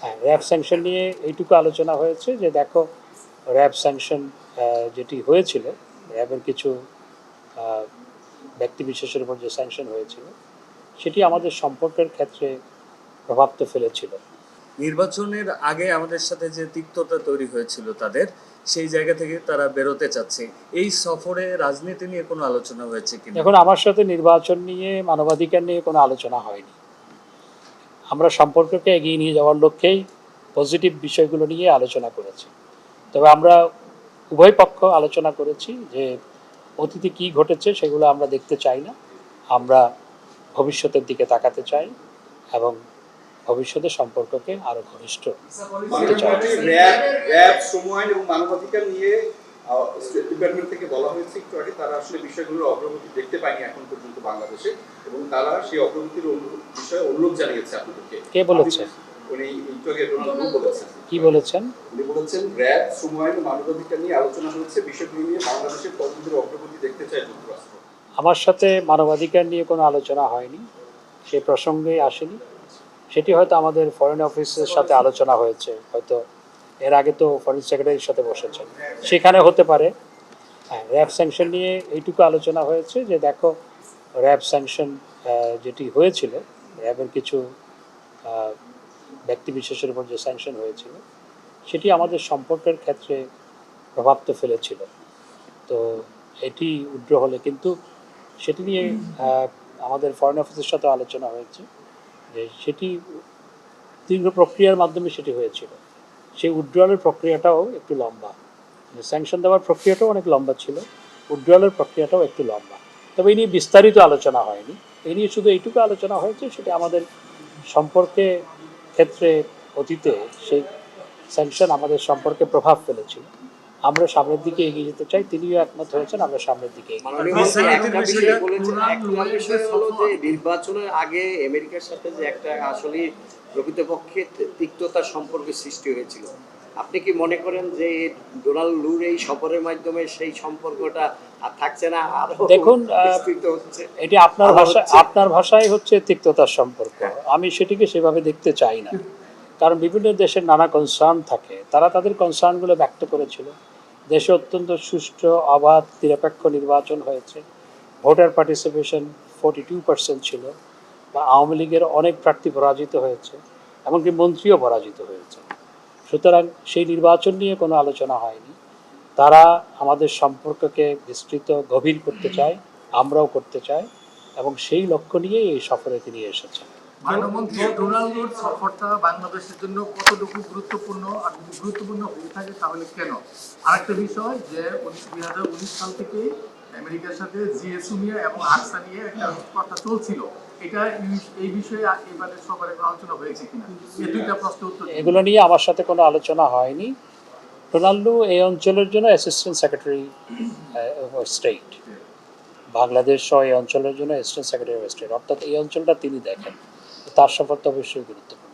হ্যাঁ, RAB sanction নিয়ে এইটুকু আলোচনা হয়েছে যে দেখো র্যাব স্যাংশন যেটি হয়েছিল, র্যাবের কিছু ব্যক্তিবিশেষের উপর যে স্যাংশন হয়েছিল সেটি আমাদের সম্পর্কের ক্ষেত্রে প্রভাব তো ফেলেছিল। নির্বাচনের আগে আমাদের সাথে যে তিক্ততা তৈরি হয়েছিল তাদের, সেই জায়গা থেকে তারা বেরোতে চাচ্ছে। এই সফরে রাজনীতি নিয়ে কোনো আলোচনা হয়েছে কিনা? এখন আমার সাথে নির্বাচন নিয়ে, মানবাধিকার নিয়ে কোনো আলোচনা হয়নি। আমরা সম্পর্ককে এগিয়ে নিয়ে যাওয়ার লক্ষ্যেই পজিটিভ বিষয়গুলো নিয়ে আলোচনা করেছি। তবে আমরা উভয় পক্ষ আলোচনা করেছি যে অতীতে কী ঘটেছে সেগুলো আমরা দেখতে চাই না, আমরা ভবিষ্যতের দিকে তাকাতে চাই এবং ভবিষ্যতে সম্পর্ককে আরো ঘনিষ্ঠ করতে চাই। র্যাব সময় এবং মানবাধিকার নিয়ে স্টেট ডিপার্টমেন্ট থেকে বলা হয়েছে একটু আগে, তারা আসলে বিষয়গুলোর অগ্রগতি দেখতে পায়নি এখন পর্যন্ত বাংলাদেশে, এবং তারা সেই অগ্রগতির বিষয়ে অনুরোধ জানিয়েছে আপনাদেরকে। কে বলেছে? উনি একটু আগে ডোনাল্ড বলেছেন। কি বলেছেন? উনি বলেছেন র্যাব সময় এবং মানবাধিকার নিয়ে আলোচনা হচ্ছে, বিষয়গুলো নিয়ে বাংলাদেশের তদন্তের অগ্রগতি দেখতে চায় যুক্তরাষ্ট্র। আমার সাথে মানবাধিকার নিয়ে কোনো আলোচনা হয়নি, সে প্রসঙ্গে আসেনি। সেটি হয়তো আমাদের ফরেন অফিসের সাথে আলোচনা হয়েছে, হয়তো এর আগে তো ফরেন সেক্রেটারির সাথে বসেছেন, সেখানে হতে পারে। হ্যাঁ, র্যাব স্যাংশন নিয়ে এইটুকু আলোচনা হয়েছে যে দেখো র্যাব স্যাংশন যেটি হয়েছিল, র্যাবের কিছু ব্যক্তিবিশেষের উপর যে স্যাংশন হয়েছিল সেটি আমাদের সম্পর্কের ক্ষেত্রে প্রভাব তো ফেলেছিল। তো এটি উগ্র হলে কিন্তু সেটি নিয়ে আমাদের ফরেন অফিসের সাথে আলোচনা হয়েছে যে সেটি দীর্ঘ প্রক্রিয়ার মাধ্যমে সেটি হয়েছিল। সেই উইথড্রয়ালের প্রক্রিয়াটাও একটু লম্বা, স্যাংশন দেওয়ার প্রক্রিয়াটাও অনেক লম্বা ছিল, উইথড্রয়ালের প্রক্রিয়াটাও একটু লম্বা। তবে এই নিয়ে বিস্তারিত আলোচনা হয়নি, এই নিয়ে শুধু এইটুকু আলোচনা হয়েছে সেটা আমাদের সম্পর্কে ক্ষেত্রে অতীতে সেই স্যাংশন আমাদের সম্পর্কে প্রভাব ফেলেছিল। আমরা সামনের দিকে এগিয়ে যেতে চাই, তিনিও একমত হয়েছেন আমরা সামনের দিকে নির্বাচনের আগে আমেরিকার সাথে যে একটা আসলে প্রকৃতপক্ষে তিক্ততার সম্পর্কের সৃষ্টি হয়েছিল, আপনি কি মনে করেন যে ডোনাল্ড লুর এই সফরের মাধ্যমে সেই সম্পর্কটা আর থাকছে না, আরো দেখুন এটি আপনার ভাষায় হচ্ছে তিক্ততার সম্পর্ক, আমি সেটিকে সেভাবে দেখতে চাই না। কারণ বিভিন্ন দেশের নানা কনসার্ন থাকে, তারা তাদের কনসার্নগুলো ব্যক্ত করেছিল। দেশে অত্যন্ত সুষ্ঠু, অবাধ, নিরপেক্ষ নির্বাচন হয়েছে, ভোটার পার্টিসিপেশন 42% ছিল, বা আওয়ামী লীগের অনেক প্রার্থী পরাজিত হয়েছে, এমনকি মন্ত্রীও পরাজিত হয়েছে। সুতরাং সেই নির্বাচন নিয়ে কোনো আলোচনা হয়নি। তারা আমাদের সম্পর্ককে বিস্তৃত, গভীর করতে চায়, আমরাও করতে চাই, এবং সেই লক্ষ্য নিয়েই এই সফরে তিনি এসেছেন। মানবমন্ত্রী ডোনাল্ডোর সফরটা বাংলাদেশের জন্য কতটুকু গুরুত্বপূর্ণ, আর যদি গুরুত্বপূর্ণ হয়ে থাকে তাহলে কেন? আরেকটা বিষয় যে 2019 সাল থেকে আমেরিকার সাথে জিএসইউ নিয়ে এবং আকসা নিয়ে একটা কথা চলছিল, এটা এই বিষয়ে এবারে সফরে আলোচনা হয়েছে কিনা, এই দুইটা প্রশ্ন উত্তর। এগুলো নিয়ে আমার সাথে কোনো আলোচনা হয়নি। ডোনাল্ডো এই অঞ্চলের জন্য assistant secretary of state, Bangladesh সহ এই অঞ্চলের জন্য অ্যাসিস্ট্যান্ট সেক্রেটারি অফ স্টেট, অর্থাৎ এই অঞ্চলটা তিনি দেখেন, তার সফর তো অবশ্যই গুরুত্বপূর্ণ।